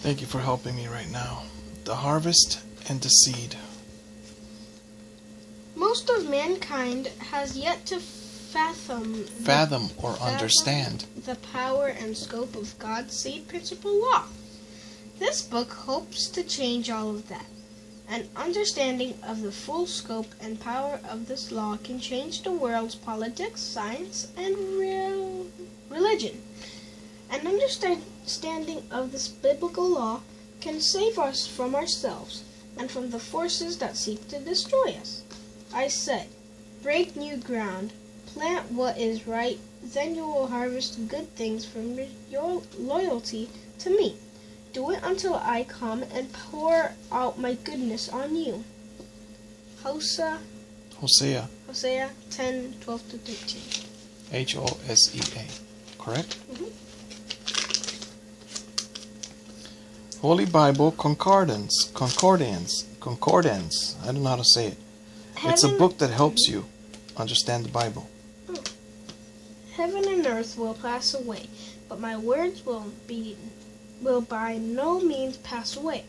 Thank you for helping me right now. The harvest and the seed. Most of mankind has yet to fathom Or understand. the power and scope of God's seed principle law. This book hopes to change all of that. An understanding of the full scope and power of this law can change the world's politics, science, and religion. An understanding of this biblical law can save us from ourselves and from the forces that seek to destroy us. I said, break new ground, plant what is right, then you will harvest good things from your loyalty to me. Do it until I come and pour out my goodness on you. Hosea 10:12-13. Hosea. Correct? Mm-hmm. Holy Bible Concordance. I don't know how to say it. It's a book that helps you understand the Bible. Heaven and earth will pass away, but my words will by no means pass away.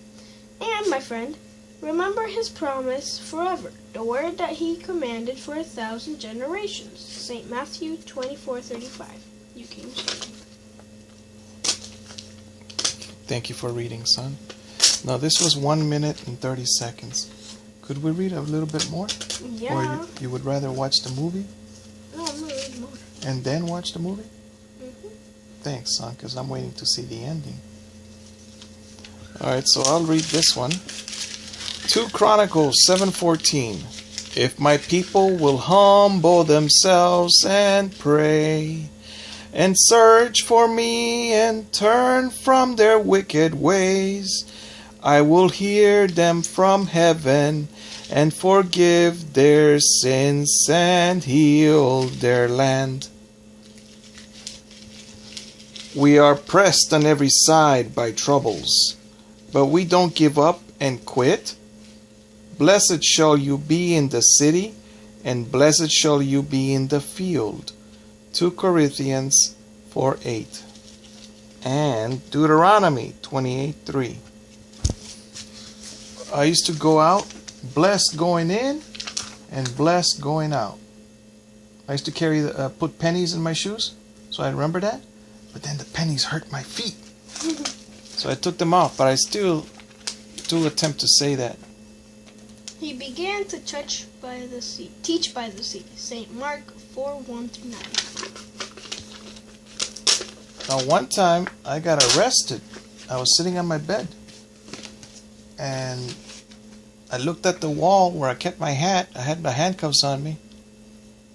And, my friend, remember his promise forever, the word that he commanded for 1,000 generations. St. Matthew 24:35. You King James. Thank you for reading, son. Now, this was 1 minute and 30 seconds. Could we read a little bit more? Yeah. Or you would rather watch the movie? No, I'm going to read more. And then watch the movie? Mm-hmm. Thanks, son, because I'm waiting to see the ending. Alright, so I'll read this one. 2 Chronicles 7:14. If my people will humble themselves and pray, and search for me and turn from their wicked ways, I will hear them from heaven and forgive their sins and heal their land. We are pressed on every side by troubles, but we don't give up and quit. Blessed shall you be in the city, and blessed shall you be in the field. 2 Corinthians 4:8. And Deuteronomy 28:3. I used to go out, blessed going in, and blessed going out. I used to put pennies in my shoes, so I remember that. But then the pennies hurt my feet. So I took them off, but I still do attempt to say that. He began to teach by the sea. St. Mark 4:1-9. Now, one time I got arrested. I was sitting on my bed, and I looked at the wall where I kept my hat. I had my handcuffs on me.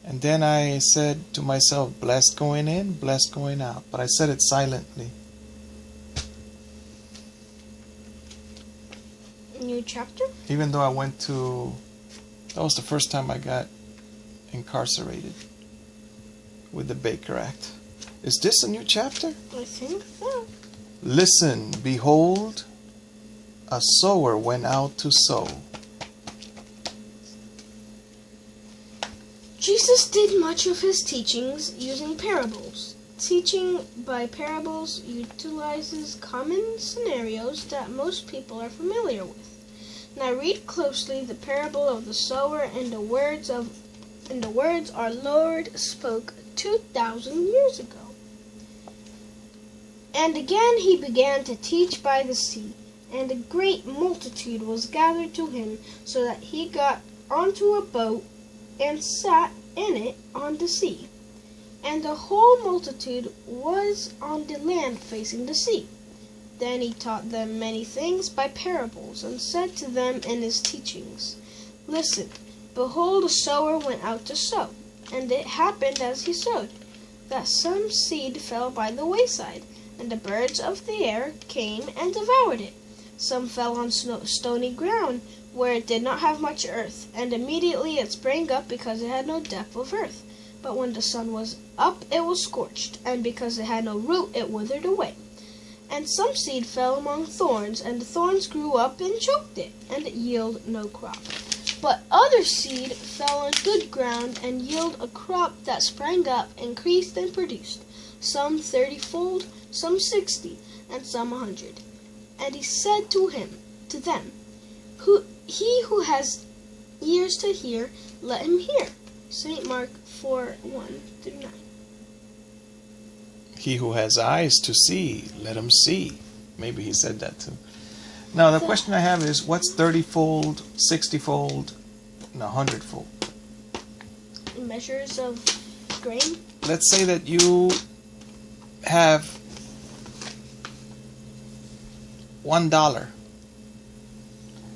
And then I said to myself, blessed going in, blessed going out. But I said it silently. New chapter? Even though that was the first time I got incarcerated with the Baker Act. Is this a new chapter? I think so. Listen, behold, a sower went out to sow. Jesus did much of his teachings using parables. Teaching by parables utilizes common scenarios that most people are familiar with. Now read closely the parable of the sower and the words our Lord spoke 2,000 years ago. And again he began to teach by the sea, and a great multitude was gathered to him, so that he got onto a boat and sat in it on the sea. And the whole multitude was on the land facing the sea. Then he taught them many things by parables, and said to them in his teachings, Listen, behold, a sower went out to sow. And it happened as he sowed, that some seed fell by the wayside, and the birds of the air came and devoured it. Some fell on stony ground, where it did not have much earth, and immediately it sprang up because it had no depth of earth. But when the sun was up, it was scorched, and because it had no root, it withered away. And some seed fell among thorns, and the thorns grew up and choked it, and it yielded no crop. But other seed fell on good ground, and yielded a crop that sprang up, increased, and produced, some 30-fold, some 60, and some 100. And he said to them, he who has ears to hear, let him hear. St. Mark 4:1-9. He who has eyes to see, let him see. Maybe he said that too. Now the question I have is, what's 30-fold, 60-fold, and 100-fold? Measures of grain. Let's say that you have $1,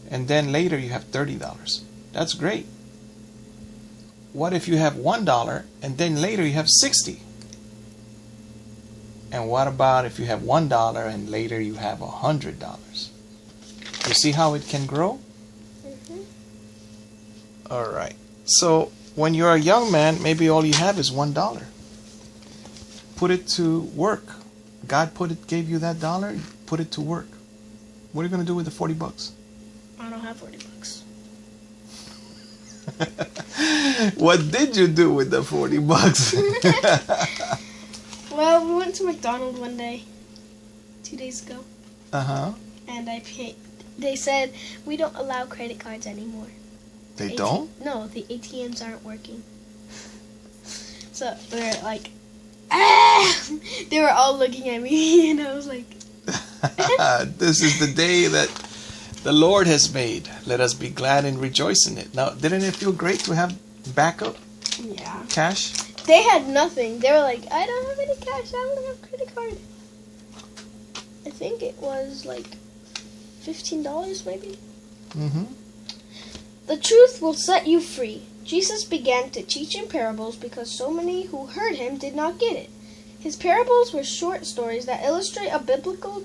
and then later you have $30. That's great. What if you have $1 and then later you have 60? And what about if you have $1 and later you have $100? You see how it can grow? All right. So when you're a young man, maybe all you have is $1. Put it to work. God gave you that dollar. Put it to work. What are you going to do with the $40? I don't have $40. What did you do with the $40? Well, we went to McDonald's one day, 2 days ago. And I paid. They said we don't allow credit cards anymore. They don't? No, the ATMs aren't working. So they're like, ah! They were all looking at me, and I was like, this is the day that the Lord has made. Let us be glad and rejoice in it. Now, didn't it feel great to have backup cash? They had nothing. They were like, I don't have any cash. I don't have a credit card. I think it was like $15 maybe. The truth will set you free. Jesus began to teach in parables because so many who heard him did not get it. His parables were short stories that illustrate a biblical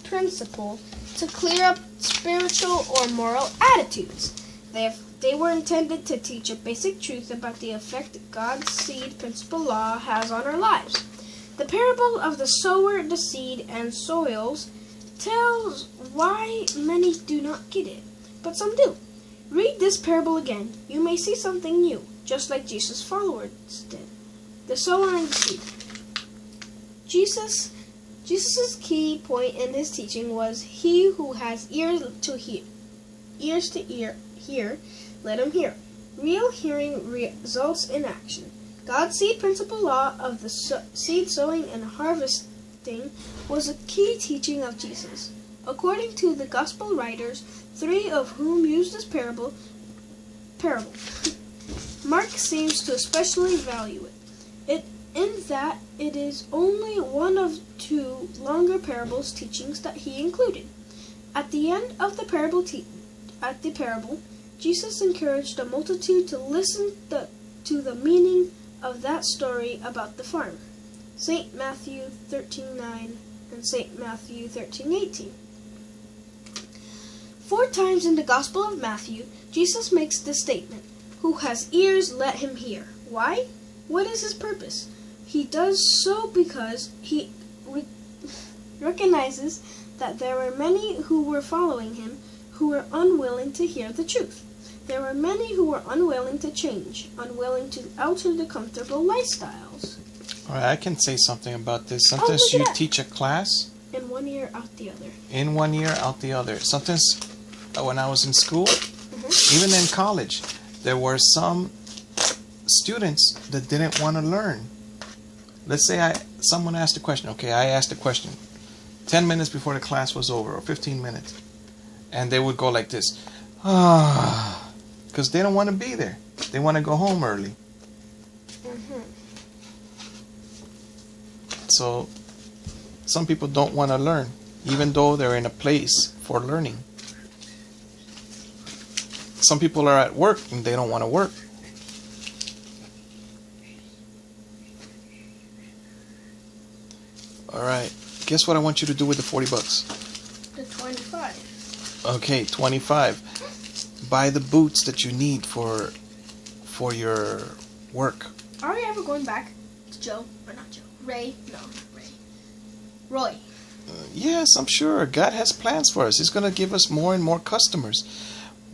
principle to clear up spiritual or moral attitudes. They were intended to teach a basic truth about the effect God's seed principle law has on our lives. The parable of the sower, the seed, and soils tells why many do not get it, but some do. Read this parable again. You may see something new, just like Jesus' followers did. The sower and the seed. Jesus' key point in his teaching was, he who has ears to hear, let him hear. Real hearing results in action. God's seed principle law of the seed sowing and harvesting was a key teaching of Jesus. According to the gospel writers, 3 of whom used this parable, Mark seems to especially value it, in that it is only one of 2 longer parables teachings that he included. At the end of the parable, Jesus encouraged the multitude to listen to the meaning of that story about the farmer. St. Matthew 13:9 and St. Matthew 13:18. 4 times in the Gospel of Matthew, Jesus makes this statement, who has ears, let him hear. Why? What is his purpose? He does so because he recognizes that there were many who were following him who were unwilling to hear the truth. There were many who were unwilling to change, unwilling to alter the comfortable lifestyles. All right, I can say something about this. Sometimes you teach a class. In one ear, out the other. In one ear, out the other. Sometimes when I was in school, even in college, there were some students that didn't want to learn. Let's say someone asked a question. Okay, I asked a question 10 minutes before the class was over, or 15 minutes. And they would go like this. Because they don't want to be there. They want to go home early. So some people don't want to learn, even though they're in a place for learning. Some people are at work and they don't want to work. All right. Guess what I want you to do with the $40? The 25. Okay, 25. Buy the boots that you need for your work. Are we ever going back to Joe? Or not Joe? Ray? No, not Ray. Roy. Yes, I'm sure. God has plans for us. He's going to give us more and more customers.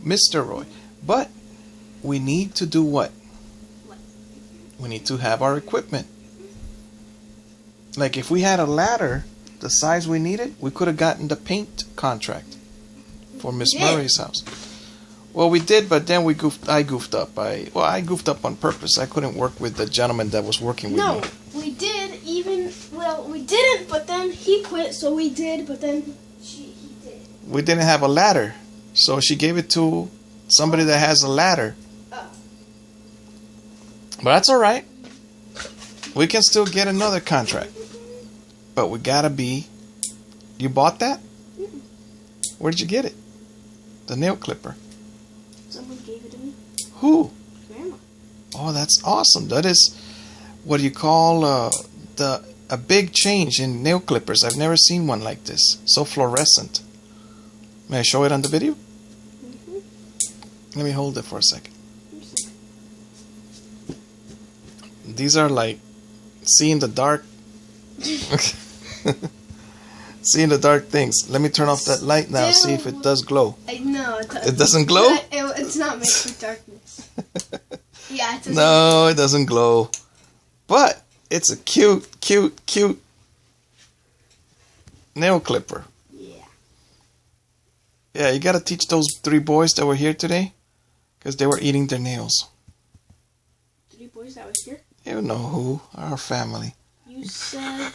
Mr. Roy. But we need to do what? We need to have our equipment. Like if we had a ladder the size we needed, we could have gotten the paint contract for Miss did. Murray's house. Well, we did, but then I goofed up. I goofed up on purpose. I couldn't work with the gentleman that was working with No, me. we did we didn't, but then he quit, so we did, but then he did. We didn't have a ladder, so she gave it to somebody that has a ladder. Oh. But that's all right. We can still get another contract. But we gotta be... You bought that? Mm-mm. Where did you get it? The nail clipper. Someone gave it to me. Who? Grandma. Oh, that's awesome. That is what do you call a big change in nail clippers. I've never seen one like this. So fluorescent. May I show it on the video? Mm-hmm. Let me hold it for a second. These are like see in the dark. See in the dark things. Let me turn off that light now. See if it does glow. No, it doesn't. It doesn't glow? It's not made for darkness. Yeah, it doesn't. No, it doesn't glow. But it's a cute nail clipper. Yeah. Yeah, you gotta teach those 3 boys that were here today, because they were eating their nails. 3 boys that was here? You know who? Our family. You said...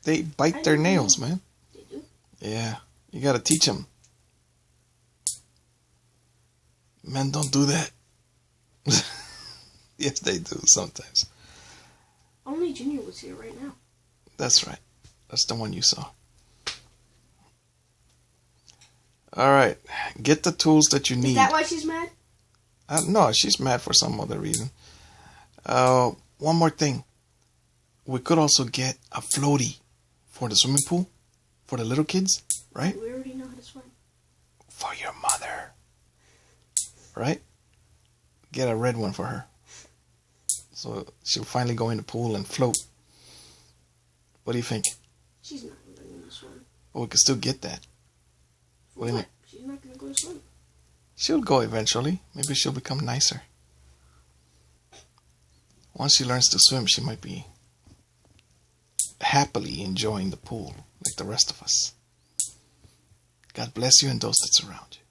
They bite their nails, man. They do? Yeah, you gotta teach them. Men don't do that. Yes, they do sometimes. Only Junior was here right now. That's right. That's the one you saw. Alright, get the tools that you need. Is that why she's mad? No, she's mad for some other reason. One more thing. We could also get a floaty for the swimming pool for the little kids, right? We already know how to swim. For your mother. Right? Get a red one for her. So she'll finally go in the pool and float. What do you think? She's not learning to swim. Well, we could still get that. What do you mean? She's not going to go to swim. She'll go eventually. Maybe she'll become nicer. Once she learns to swim, she might be happily enjoying the pool like the rest of us. God bless you and those that surround you.